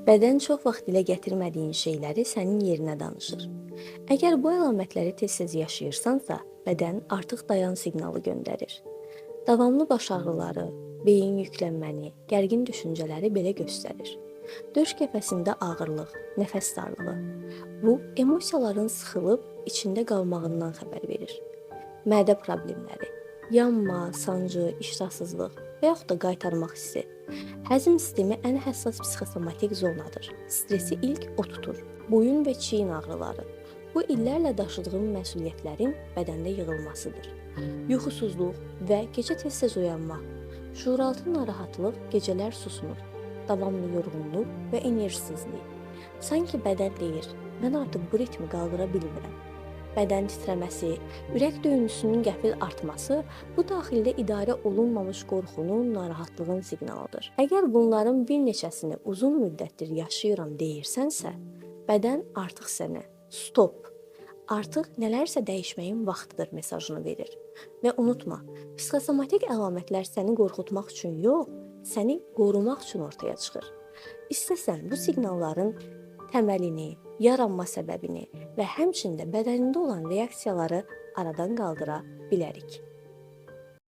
Bədən çox vaxt dilə gətirmədiyin şeyləri sənin yerinə danışır. Əgər bu əlamətləri tez-tez yaşayırsansa, bədən artıq dayan siqnalı göndərir. Davamlı baş ağrıları, beyin yüklənməni, gərgin düşüncələri belə göstərir. Döş qəfəsində ağırlıq, nəfəs darlığı. Bu, emosiyaların sıxılıb içində qalmağından xəbər verir. Mədə problemləri, yanma, sancı, iştahsızlıq və yaxud da qaytarmaq hissi. Həzm sistemi ən həssas psixosomatik zonadır. Stresi ilk o tutur. Boyun və çiyin ağrıları. Bu illərlə daşıdığın məsuliyyətlərin bədəndə yığılmasıdır. Yuxusuzluq və gecə tez-tez oyanmaq. Şuuraltı narahatlıq, gecələr susmur. Davamlı yorğunluq və enerjisizlik. Sanki bədən deyir, mən artıq bu ritmi qaldıra bilmirəm. Bədən titrəməsi, ürək döyüntüsünün qəfil artması bu daxildə idarə olunmamış qorxunun, narahatlığın siqnalıdır. Əgər bunların bir neçəsini uzun müddətdir yaşayıram deyirsənsə, bədən artıq sənə stop, artıq nələrsə dəyişməyin vaxtıdır mesajını verir. Və unutma, psixosomatik əlamətlər səni qorxutmaq üçün yox, səni qorumaq üçün ortaya çıxır. İstəsən bu siqnalların təməlini, yaranma səbəbini və həmçində bədənində olan reaksiyaları aradan qaldıra bilərik.